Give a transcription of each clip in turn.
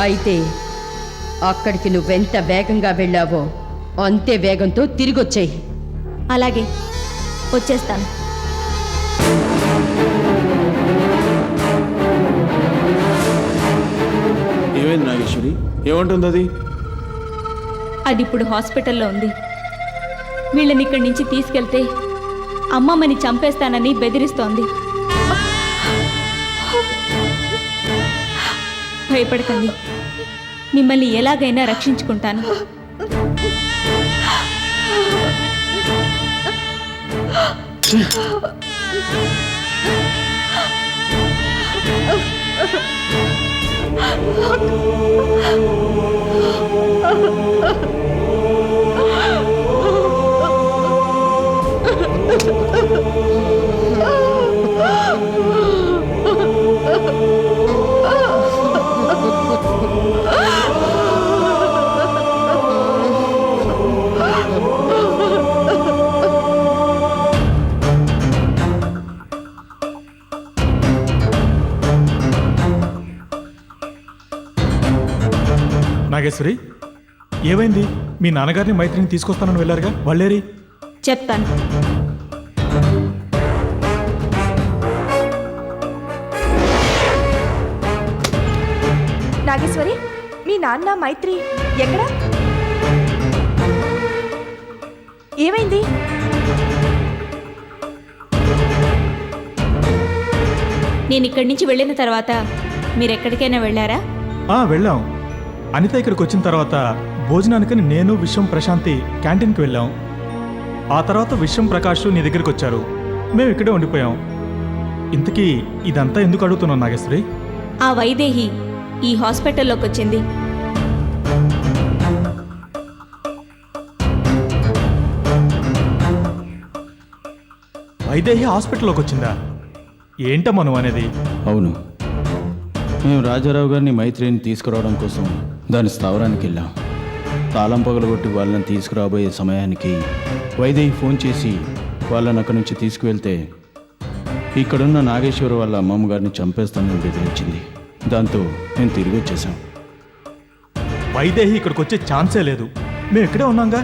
అయితే అక్కడికి నువ్వెంత వేగంగా వెళ్ళావో అంతే వేగంతో తిరిగొచ్చేయి. అలాగే, వచ్చేస్తాను. ఏమైంది నాగేశ్వరి? ఏమంటుంది అది? అది ఇప్పుడు హాస్పిటల్లో ఉంది. వీళ్ళని ఇక్కడి నుంచి తీసుకెళ్తే అమ్మమ్మని చంపేస్తానని బెదిరిస్తోంది. భయపడకండి, మిమ్మల్ని ఎలాగైనా రక్షించుకుంటాను. నాగేశ్వరి, ఏమైంది? మీ నాన్నగారిని మైత్రిని తీసుకొస్తానని వెళ్ళారుగా, వాళ్ళేరి? చెప్తాను. నాగేశ్వరి, మీ నాన్న మైత్రి ఎక్కడా? ఏమైంది? నేను ఇక్కడి నుంచి వెళ్ళిన తర్వాత మీరెక్కడికైనా వెళ్ళారా? వెళ్ళాం. అనిత ఇక్కడికి వచ్చిన తర్వాత భోజనానికని నేను, విశ్వం, ప్రశాంతి క్యాంటీన్కి వెళ్ళాం. ఆ తర్వాత విశ్వం, ప్రకాష్ నీ దగ్గరికి వచ్చారు. మేము ఇక్కడే ఉండిపోయాం. ఇంతకీ ఇదంతా ఎందుకు అడుగుతున్నాం నాగేశ్వరి? ఆ వైదేహి ఈ హాస్పిటల్లోకి వచ్చింది. వైదేహి హాస్పిటల్లోకి వచ్చిందా? ఏంటమ్మా నువ్వు అనేది? అవును, మేము రాజారావు గారిని మైత్రిని తీసుకురావడం కోసం దాని స్థావరానికి వెళ్ళాం. తాళం పగలగొట్టి వాళ్ళని తీసుకురాబోయే సమయానికి వైదేహి ఫోన్ చేసి వాళ్ళని అక్కడి నుంచి తీసుకువెళ్తే ఇక్కడున్న నాగేశ్వర వాళ్ళ అమ్మమ్మ గారిని చంపేస్తానని బెదిరించింది. దాంతో మేము తిరిగి వచ్చేసాం. వైదేహి ఇక్కడికి వచ్చే ఛాన్సే లేదు. మేము ఇక్కడే ఉన్నాంగా.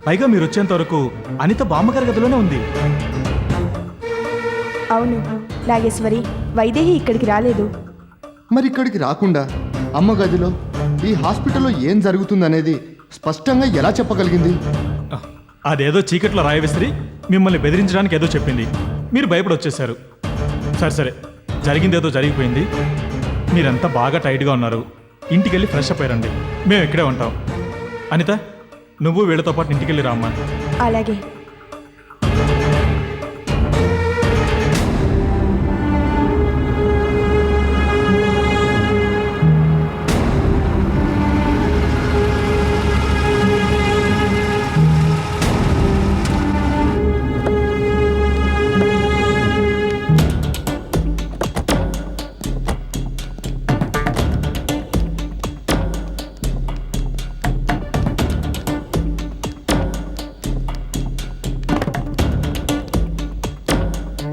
పైగా మీరు వచ్చేంత వరకు అనిత బామ్మగారి గదిలోనే ఉంది. అవును నాగేశ్వరి, వైదేహి ఇక్కడికి రాలేదు. మరి ఇక్కడికి రాకుండా అమ్మ గదిలో ఈ హాస్పిటల్లో ఏం జరుగుతుందనేది స్పష్టంగా ఎలా చెప్పగలిగింది? అదేదో చీకట్లో రాయవిసిరి మిమ్మల్ని బెదిరించడానికి ఏదో చెప్పింది. మీరు భయపడి వచ్చేశారు. సరే, జరిగిందేదో జరిగిపోయింది. మీరంతా బాగా టైట్గా ఉన్నారు. ఇంటికి వెళ్ళి ఫ్రెష్ అప్ అయ్యండి. మేము ఇక్కడే ఉంటాం. అనిత, నువ్వు వీళ్ళతో పాటు ఇంటికి వెళ్ళి రామ్మా. అలాగే.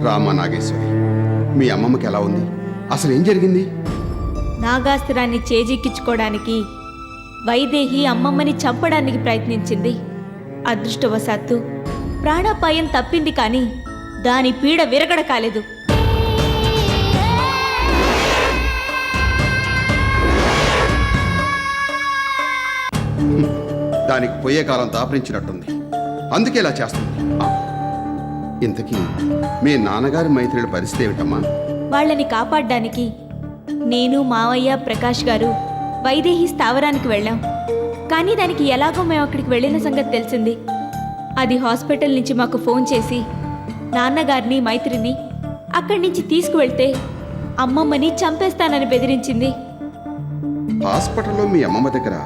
రామా నాగేశ్వరి, మీ అమ్మమ్మకి ఎలా ఉంది? అసలు ఏం జరిగింది? నాగాస్త్రాన్ని చేజిక్కించుకోవడానికి వైదేహి అమ్మమ్మని చంపడానికి ప్రయత్నించింది. అదృష్టవశాత్తు ప్రాణాపాయం తప్పింది, కానీ దాని పీడ విరగడ కాలేదు. దానికి పోయే కాలం దాపరించినట్టుంది. అందుకే ఇలా చేస్తుంది. ఇంతకీ మీ నాన్నగారి మైత్రుల పరిస్థితి ఏమిటమ్మా? వాళ్ళని కాపాడడానికి నేను, మావయ్య, ప్రకాష్ గారు వైదేహి స్థావరానికి వెళ్ళాం. కానీ దానికి ఎలాగో మేము అక్కడికి వెళ్ళిన సంగతి తెలిసింది. అది హాస్పిటల్ నుంచి మాకు ఫోన్ చేసి నాన్నగారిని, మైత్రిని అక్కడి నుంచి తీసుకువెళ్తే అమ్మమ్మని చంపేస్తానని బెదిరించింది. హాస్పిటల్లో మీ అమ్మమ్మ దగ్గర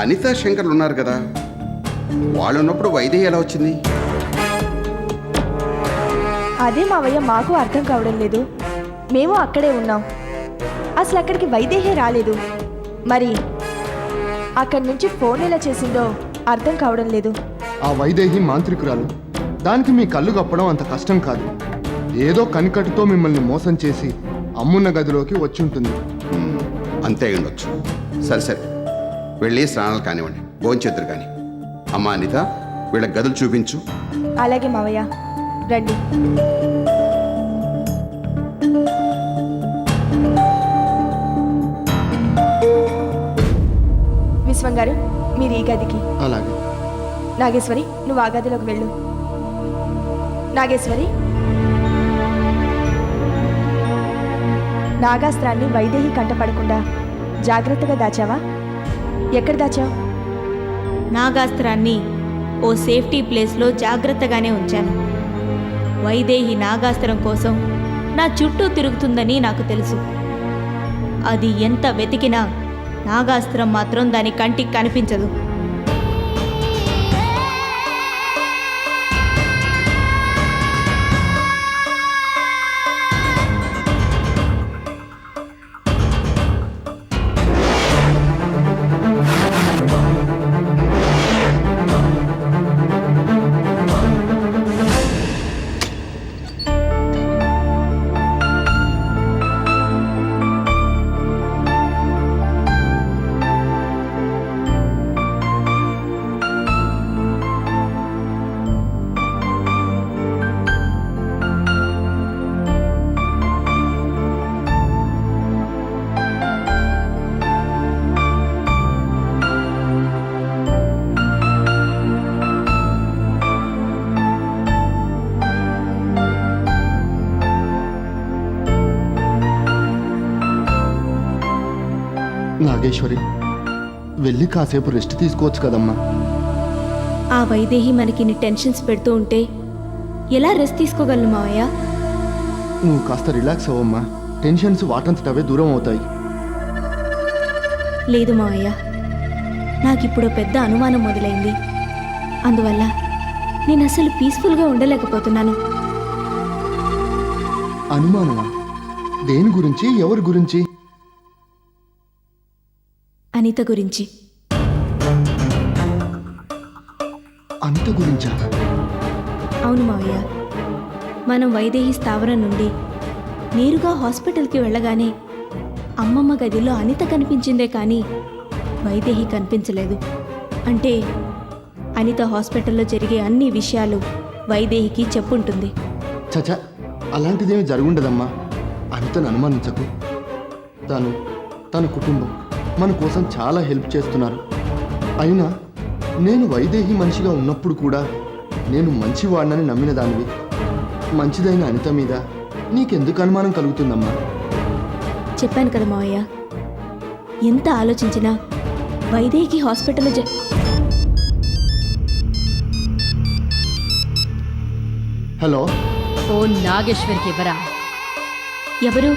అనితా శంకర్లు ఉన్నారు కదా, వాళ్ళు ఉన్నప్పుడు వైదేహి ఎలా వచ్చింది? అదే మావయ్య, మాకు అర్థం కావడం లేదు. మేము అక్కడే ఉన్నాం. అసలు అక్కడికి వైదేహి రాలేదు. మరి అక్కడి నుంచి ఫోన్ ఎలా చేసిందో అర్థం కావడం లేదు. ఆ వైదేహి మాంత్రికురాలు. దానికి మీ కళ్ళు కప్పడం అంత కష్టం కాదు. ఏదో కనికట్టుతో మిమ్మల్ని మోసం చేసి అమ్మున్న గదిలోకి వచ్చి ఉంటుంది. అంతే ఉండొచ్చు. సరే సరే, వెళ్ళి స్నానాలు కానివ్వండి, భోంచేద్దరు కానీ. అమ్మా అనిత, వీళ్ళ గదులు చూపించు. అలాగే మావయ్య, రండి. విశ్వం గారు, మీరు ఈ గదికి. అలాగే. నాగేశ్వరి, నువ్వు ఆ గదిలోకి వెళ్ళు. నాగేశ్వరి, నాగాస్త్రాన్ని వైదేహి కంటపడకుండా జాగ్రత్తగా దాచావా? ఎక్కడ దాచావు? నాగాస్త్రాన్ని ఓ సేఫ్టీ ప్లేస్లో జాగ్రత్తగానే ఉంచాను. వైదేహి నాగాస్త్రం కోసం నా చుట్టూ తిరుగుతుందని నాకు తెలుసు. అది ఎంత వెతికినా నాగాస్త్రం మాత్రం దాని కంటికి కనిపించదు. నాగేశ్వరి, వెళ్ళి కాసేపు రెస్ట్ తీసుకోవచ్చు కదమ్మా. ఆ వైదేహి మనకిన్ని టెన్షన్స్ పెడుతూ ఉంటే ఎలా రెస్ట్ తీసుకోగలను మావయ్య? నువ్వు కాస్త రిలాక్స్ అవ్వమ్మా. టెన్షన్స్ వాటంతటవే దూరం అవుతాయి. లేదు మావయ్య, నాకిప్పుడు పెద్ద అనుమానం మొదలైంది. అందువల్ల నేను అసలు పీస్ఫుల్గా ఉండలేకపోతున్నాను. అనుమానమా? దేని గురించి? ఎవరి గురించి? అనిత గురించి. అనిత గురించా? అవును మావయ్య, మనం వైదేహి స్థావరం నుండి నేరుగా హాస్పిటల్కి వెళ్ళగానే అమ్మమ్మ గదిలో అనిత కనిపించిందే కానీ వైదేహి కనిపించలేదు. అంటే అనిత హాస్పిటల్లో జరిగే అన్ని విషయాలు వైదేహికి చెప్పుంటుంది. చచా, అలాంటిదేమీ జరుగుండదమ్మా. అనితను అనుమానించకు. తన కుటుంబం మన కోసం చాలా హెల్ప్ చేస్తున్నారు. అయినా నేను వైదేహి మనిషిగా ఉన్నప్పుడు కూడా నేను మంచివాడినని నమ్మిన దానివి. మంచిదైన అనిత మీద నీకెందుకు అనుమానం కలుగుతుందమ్మా? చెప్పాను కదా మావయ్య, ఎంత ఆలోచించినా వైదేహికి హాస్పిటల్లో హలో, ఫోన్ నాగేశ్వరికి ఇవ్వరా. ఎవరు?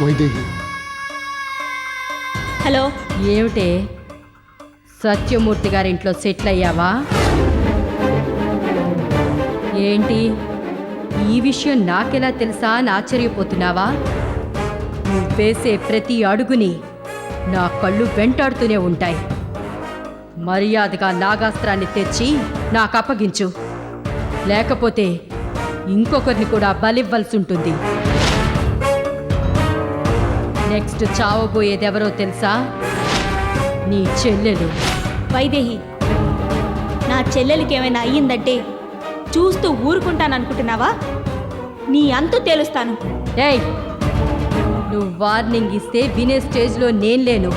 వైదేహి. హలో. ఏమిటే, సత్యమూర్తి గారింట్లో సెటిల్ అయ్యావా ఏంటి? ఈ విషయం నాకెలా తెలుసా అని ఆశ్చర్యపోతున్నావా? నువ్వు వేసే ప్రతి అడుగుని నా కళ్ళు వెంటాడుతూనే ఉంటాయి. మర్యాదగా నాగాస్త్రాన్ని తెచ్చి నాకు అప్పగించు, లేకపోతే ఇంకొకరిని కూడా బలివ్వాల్సి ఉంటుంది. నెక్స్ట్ చావబోయేదెవరో తెలుసా? నీ చెల్లెలు వైదేహి. నా చెల్లెలికి ఏమైనా అయ్యిందంటే చూస్తూ ఊరుకుంటాననుకుంటున్నావా? నీ అంతు తేలుస్తాను. ఏయ్, నువ్వు వార్నింగ్ ఇస్తే వినే స్టేజ్లో నేను లేను.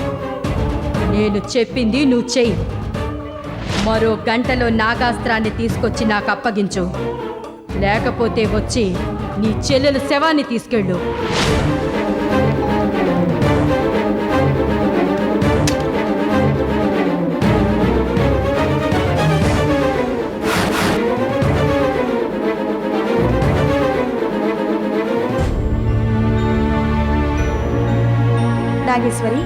నేను చెప్పింది నువ్వు చెయ్యి. మరో గంటలో నాగాస్త్రాన్ని తీసుకొచ్చి నాకు అప్పగించు, లేకపోతే వచ్చి నీ చెల్లెలు శవాన్ని తీసుకెళ్ళు. నాగేశ్వరి,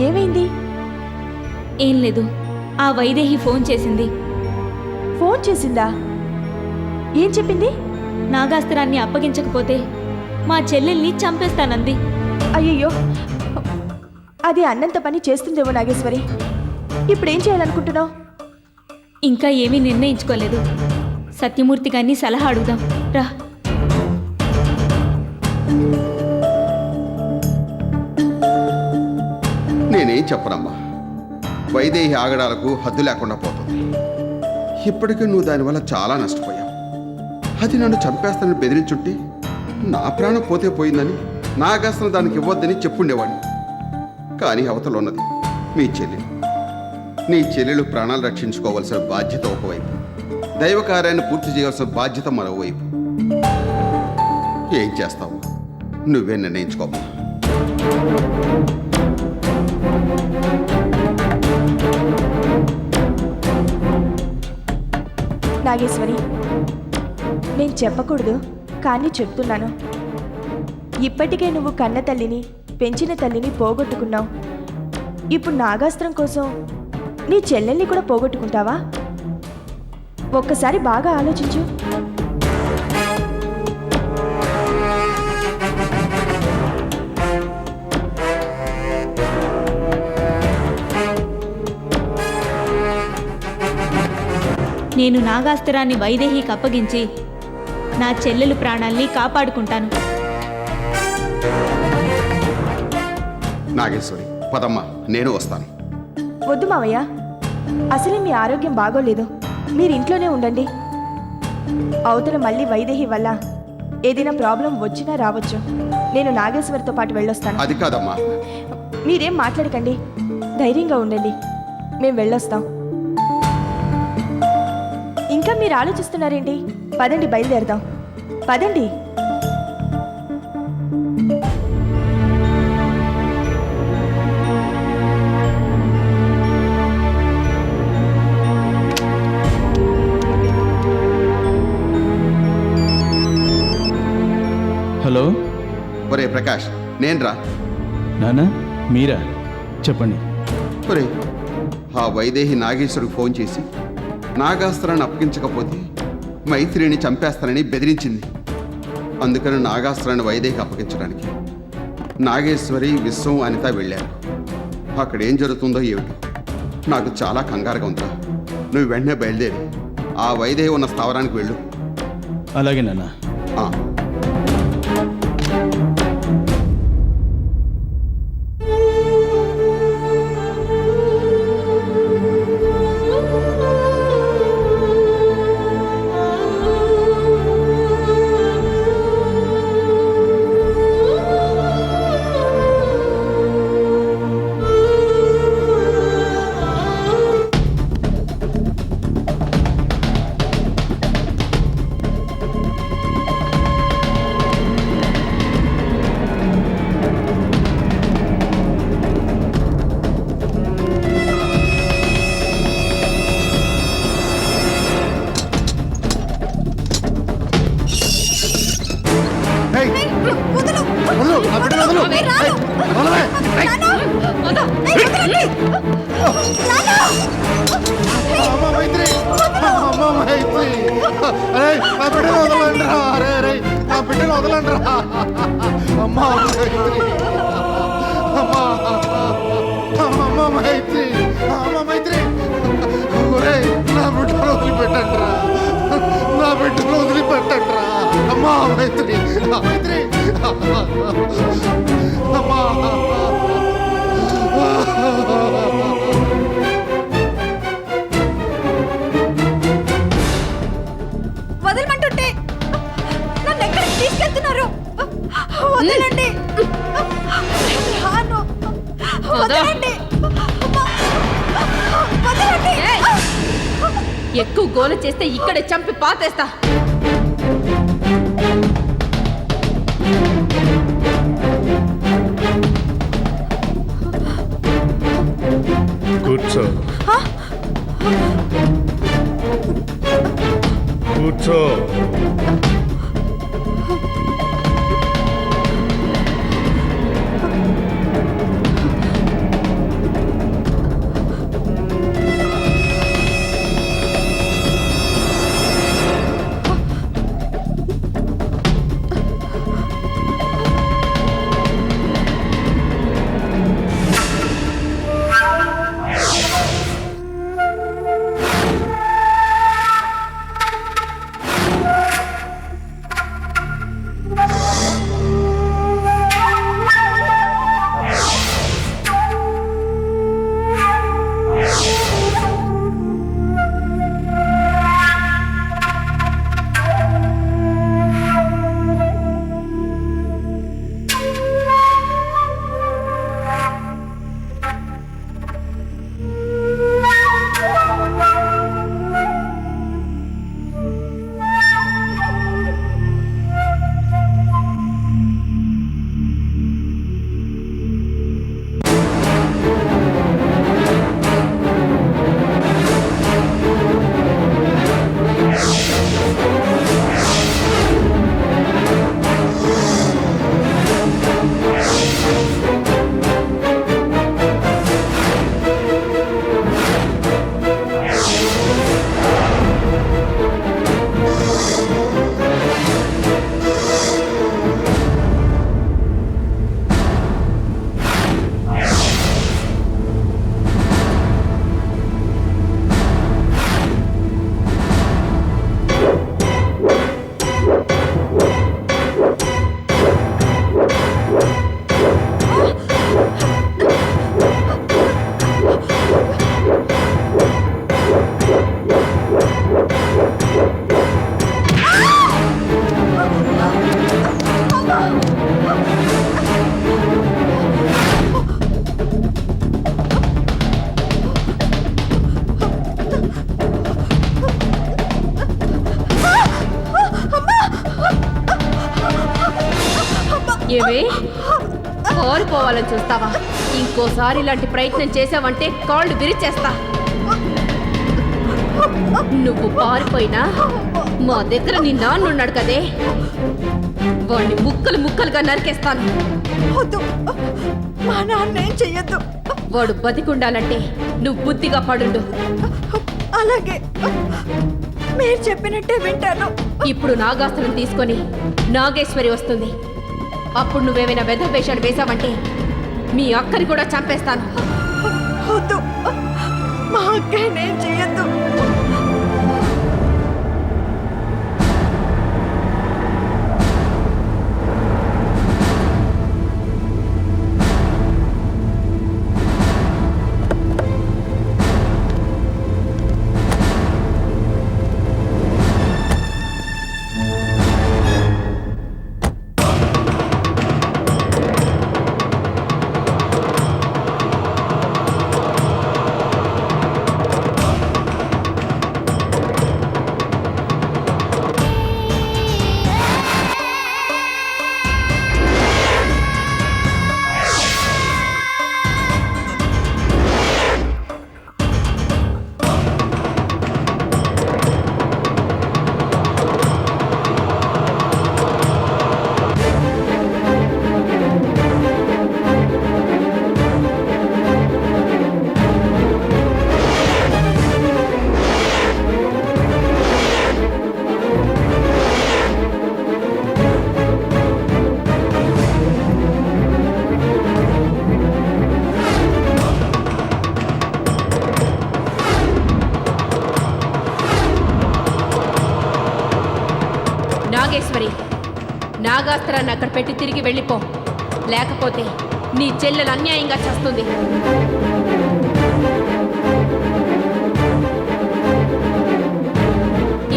ఏమైంది? ఏం లేదు, ఆ వైదేహి ఫోన్ చేసింది. ఫోన్ చేసిందా? ఏం చెప్పింది? నాగాస్త్రాన్ని అప్పగించకపోతే మా చెల్లెల్ని చంపేస్తానంది. అయ్యయ్యో, అది అన్నంత పని చేస్తుందేమో నాగేశ్వరి. ఇప్పుడేం చేయాలనుకుంటున్నావు? ఇంకా ఏమీ నిర్ణయించుకోలేదు. సత్యమూర్తి గారిని సలహా అడుగుదాం రా. నేనేం చెప్పనమ్మా. వైదేహి ఆగడాలకు హద్దు లేకుండా పోతుంది. ఇప్పటికే నువ్వు దానివల్ల చాలా నష్టపోయావు. అది నన్ను చంపేస్తానని బెదిరించుంటే నా ప్రాణం పోతే పోయిందని నాగాస్త్రం దానికి ఇవ్వద్దని చెప్పుండేవాడిని. కానీ అవతల ఉన్నది మీ చెల్లెలు. నీ చెల్లెలు ప్రాణాలు రక్షించుకోవాల్సిన బాధ్యత ఒకవైపు, దైవ కార్యాన్ని పూర్తి చేయవలసిన బాధ్యత మరోవైపు. ఏం చేస్తావు? నువ్వే నిర్ణయించుకోమ్మా. నాగేశ్వరి, నేను చెప్పకూడదు కానీ చెప్తున్నాను. ఇప్పటికే నువ్వు కన్న తల్లిని, పెంచిన తల్లిని పోగొట్టుకున్నావు. ఇప్పుడు నాగాస్త్రం కోసం నీ చెల్లెల్ని కూడా పోగొట్టుకుంటావా? ఒక్కసారి బాగా ఆలోచించు. నేను నాగాస్త్రాన్ని వైదేహికి అప్పగించి నా చెల్లెలు ప్రాణాల్ని కాపాడుకుంటాను. నాగేశ్వరి, పదమ్మా, నేను వస్తాను. వద్దు మావయ్య, అసలే మీ ఆరోగ్యం బాగోలేదు. మీరు ఇంట్లోనే ఉండండి. అవతల మళ్ళీ వైదేహి వల్ల ఏదైనా ప్రాబ్లం వచ్చినా రావచ్చు. నేను నాగేశ్వరితో పాటు వెళ్ళొస్తాను. అది కాదమ్మా. మీరేం మాట్లాడకండి, ధైర్యంగా ఉండండి. మేము వెళ్ళొస్తాం. ఇంకా మీరు ఆలోచిస్తున్నారేంటి? పదండి, బయలుదేరదాం. పదండి. హలో. ఒరే ప్రకాష్, నేనురా. నానా, మీరా? చెప్పండి. ఒరే, ఆ వైదేహి నాగేశ్వరికి ఫోన్ చేసి నాగాస్త్రాన్ని అప్పగించకపోతే మైత్రిని చంపేస్తానని బెదిరించింది. అందుకని నాగాస్త్రాన్ని వైదేహికి అప్పగించడానికి నాగేశ్వరి, విశ్వం, అనిత వెళ్ళారు. అక్కడ ఏం జరుగుతుందో ఏమిటో నాకు చాలా కంగారుగా ఉందిరా. నువ్వు వెంటనే బయలుదేరి ఆ వైదేహి ఉన్న స్థావరానికి వెళ్ళు. అలాగే నాన్న. ఆ. వదలమంటుంటే నన్ను ఎక్కడికి తీసుకెళ్తున్నారు? వదలండి. వదలండి. వదలండి. ఎక్కువ గోల చేస్తే ఇక్కడే చంపి పాతేస్తా. కూర్చో. కూర్చో. ఏమే కోరిపోవాలని చూస్తావా? ఇంకోసారి ఇలాంటి ప్రయత్నం చేసావంటే కాళ్ళు విరిచేస్తా. నువ్వు పారిపోయినా మా దగ్గర నీ నాన్న ఉన్నాడు కదే, వాడిని ముక్కలు ముక్కలుగా నరికేస్తాను. వద్దు, మా నాన్న ఏం చెయ్యొద్దు. వాడు బతికుండాలంటే నువ్వు బుద్ధిగా పడుండు. అలాగే, మీరు చెప్పినట్టే వింటాను. ఇప్పుడు నాగాస్త్రం తీసుకొని నాగేశ్వరి వస్తుంది. అప్పుడు నువ్వేమైనా వెధవేషాలు వేశావంటే మీ అక్కని కూడా చంపేస్తాను. వద్దు, మా అక్కయ్యనేం చెయ్యొద్దు. నాగేశ్వరి, నాగాస్త్రాన్ని అక్కడ పెట్టి తిరిగి వెళ్ళిపో, లేకపోతే నీ చెల్లెలు అన్యాయంగా చేస్తుంది.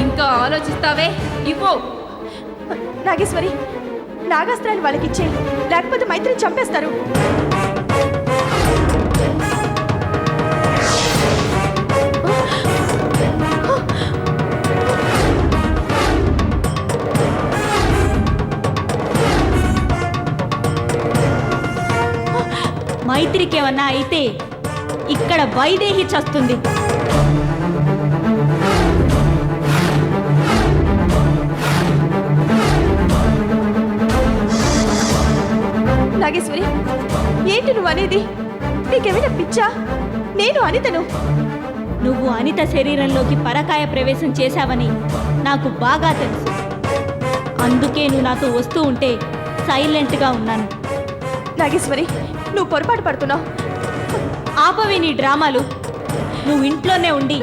ఇంకా ఆలోచిస్తావే? ఇవ్వు. నాగేశ్వరి, నాగాస్త్రాన్ని వాళ్ళకిచ్చే, లేకపోతే మైత్రిని చంపేస్తారు. మైత్రికేమన్నా అయితే ఇక్కడ వైదేహి చస్తుంది. నాగేశ్వరి, ఏంటి నువ్వు అనేది? నీకేమైనా పిచ్చా? నేను అనితను. నువ్వు అనిత శరీరంలోకి పరకాయ ప్రవేశం చేశావని నాకు బాగా తెలుసు. అందుకే నువ్వు నాతో వస్తూ ఉంటే సైలెంట్గా ఉన్నాను. నాగేశ్వరి, నువ్వు పొరపాటు పడుతున్నావు. ఆపవి నీ డ్రామాలు. నువ్వు ఇంట్లోనే ఉండి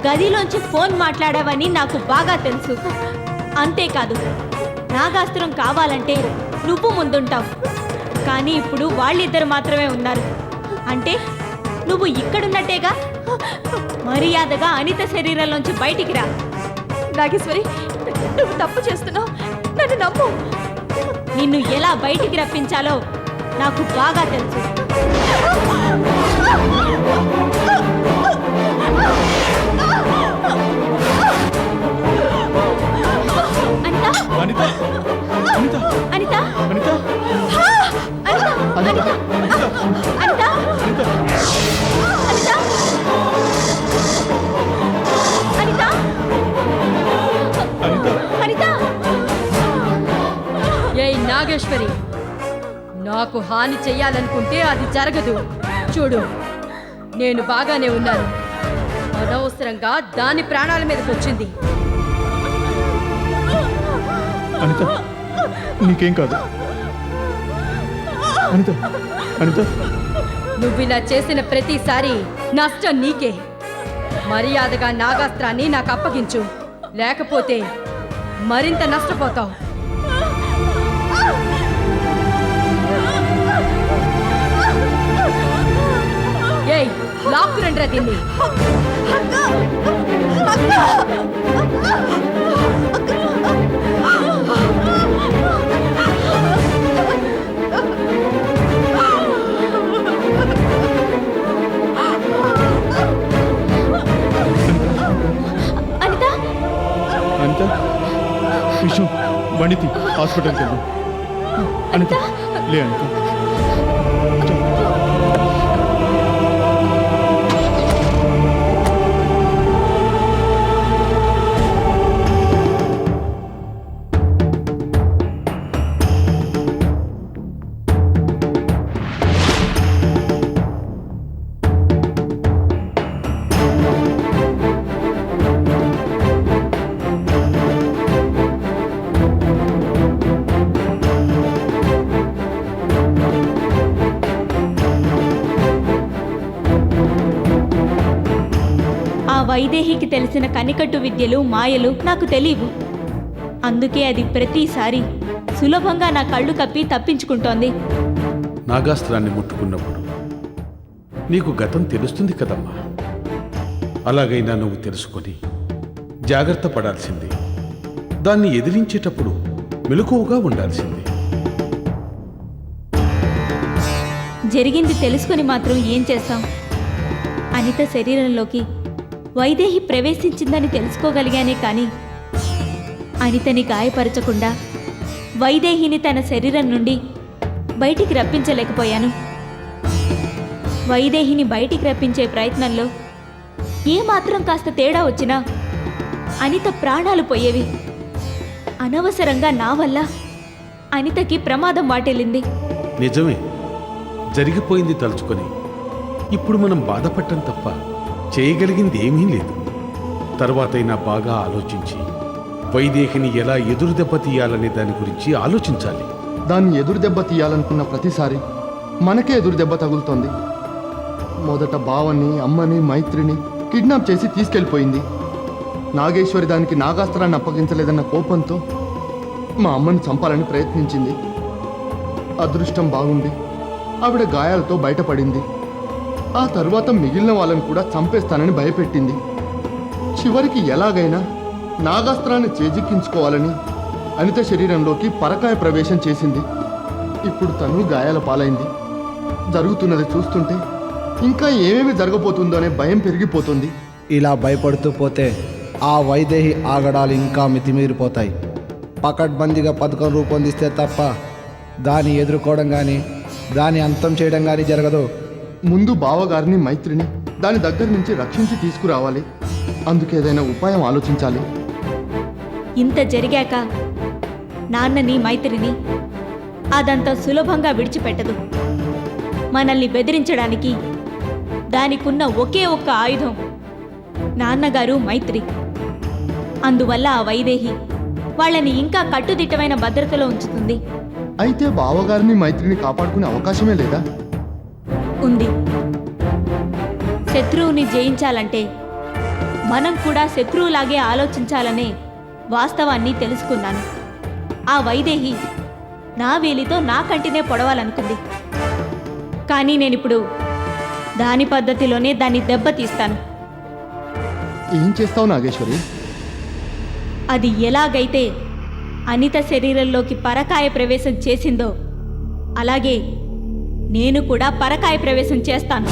గదిలోంచి ఫోన్ మాట్లాడావని నాకు బాగా తెలుసు. అంతేకాదు, నాగాస్త్రం కావాలంటే నువ్వు ముందుంటావు. కానీ ఇప్పుడు వాళ్ళిద్దరు మాత్రమే ఉన్నారు. అంటే నువ్వు ఇక్కడున్నట్టేగా. మర్యాదగా అనిత శరీరంలోంచి బయటికి రా. నాగేశ్వరి, నువ్వు తప్పు చేస్తున్నావు. నన్ను నమ్ము. నిన్ను ఎలా బయటికి రప్పించాలో నాకు బాగా తెలుసు. అనిత, అనిత అనిత అనిత, అనిత అనిత, అనిత, అనిత, అనిత, అనిత, అనిత. ఏయ్ నాగేశ్వరి, నాకు హాని చెయ్యాలనుకుంటే అది జరగదు. చూడు, నేను బాగానే ఉన్నాను. అనవసరంగా దాని ప్రాణాల మీదకి వచ్చింది. అనిత, నీకేం కాదు. అనిత అనిత నువ్వు ఇలా చేసిన ప్రతిసారి నష్టం నీకే. మర్యాదగా నాగాస్త్రాన్ని నాకు అప్పగించు, లేకపోతే మరింత నష్టపోతావు. ఏయ్, లాక్కురండ్రా దీన్ని. అనిత, విషయం బండితి హాస్పిటల్కి వెళ్దాం. అనిత లే అనిత. ఆ వైదేహికి తెలిసిన కనికట్టు విద్యలు మాయలు నాకు తెలియవు. అందుకే అది ప్రతిసారి సులభంగా నా కళ్ళు కప్పి తప్పించుకుంటోంది. నాగాస్త్రాన్ని ముట్టుకున్నప్పుడు నీకు గతం తెలుస్తుంది కదమ్మా. అలాగైనా నువ్వు తెలుసుకొని జాగ్రత్త పడాల్సింది. దాన్ని ఎదిరించేటప్పుడు మెలకువగా ఉండాల్సింది. జరిగింది తెలుసుకొని మాత్రం ఏం చేస్తాం? అనిత శరీరంలోకి వైదేహి ప్రవేశించిందని తెలుసుకోగలిగానే కానీ అనితని గాయపరచకుండా వైదేహిని తన శరీరం నుండి బయటికి రప్పించలేకపోయాను. వైదేహిని బయటికి రప్పించే ప్రయత్నంలో ఏమాత్రం కాస్త తేడా వచ్చినా అనిత ప్రాణాలు పోయేవి. అనవసరంగా నా వల్ల అనితకి ప్రమాదం వాటిల్లింది. నిజమే, జరిగిపోయింది తలుచుకొని ఇప్పుడు మనం బాధపడటం తప్ప చేయగలిగింది ఏమీ లేదు. తర్వాతైనా బాగా ఆలోచించి వైదేహిని ఎలా ఎదురు దెబ్బ తీయాలనే దాని గురించి ఆలోచించాలి. దాన్ని ఎదురు దెబ్బ తీయాలనుకున్న ప్రతిసారి మనకే ఎదురు దెబ్బ తగులుతోంది. మొదట బావని, అమ్మని, మైత్రిని కిడ్నాప్ చేసి తీసుకెళ్ళిపోయింది. నాగేశ్వరి దానికి నాగాస్త్రాన్ని అప్పగించలేదన్న కోపంతో మా అమ్మని చంపాలని ప్రయత్నించింది. అదృష్టం బాగుండి ఆవిడ గాయాలతో బయటపడింది. ఆ తర్వాత మిగిలిన వాళ్ళని కూడా చంపేస్తానని భయపెట్టింది. చివరికి ఎలాగైనా నాగాస్త్రాన్ని చేజిక్కించుకోవాలని అనిత శరీరంలోకి పరకాయ ప్రవేశం చేసింది. ఇప్పుడు తను గాయాల పాలైంది. జరుగుతున్నది చూస్తుంటే ఇంకా ఏమేమి జరగబోతుందో అనే భయం పెరిగిపోతుంది. ఇలా భయపడుతూ పోతే ఆ వైదేహి ఆగడాలు ఇంకా మితిమీరిపోతాయి. పకడ్బందీగా పథకం రూపొందిస్తే తప్ప దాన్ని ఎదుర్కోవడం కానీ దాన్ని అంతం చేయడం కానీ జరగదు. ముందు బావగారిని, మైత్రిని దాని దగ్గర నుంచి రక్షించి తీసుకురావాలి. అందుకేదైనా ఉపాయం ఆలోచించాలి. ఇంత జరిగాక నాన్నని, మైత్రిని అదంత సులభంగా విడిచిపెట్టదు. మనల్ని బెదిరించడానికి దానికున్న ఒకే ఒక్క ఆయుధం నాన్నగారు, మైత్రి. అందువల్ల ఆ వైదేహి వాళ్ళని ఇంకా కట్టుదిట్టమైన భద్రతలో ఉంచుతుంది. అయితే బావగారిని, మైత్రిని కాపాడుకునే అవకాశమే లేదా? ఉంది. శత్రువుని జయించాలంటే మనం కూడా శత్రువులాగే ఆలోచించాలనే వాస్తవాన్ని తెలుసుకున్నాను. ఆ వైదేహి నా వేలితో నా కంటినే పొడవాలనుకుంది. కానీ నేనిప్పుడు దాని పద్ధతిలోనే దాన్ని దెబ్బతీస్తాను. ఏం చేస్తావు నాగేశ్వరి? అది ఎలాగైతే అనిత శరీరంలోకి పరకాయ ప్రవేశం చేసిందో అలాగే నేను కూడా పరకాయ ప్రవేశం చేస్తాను.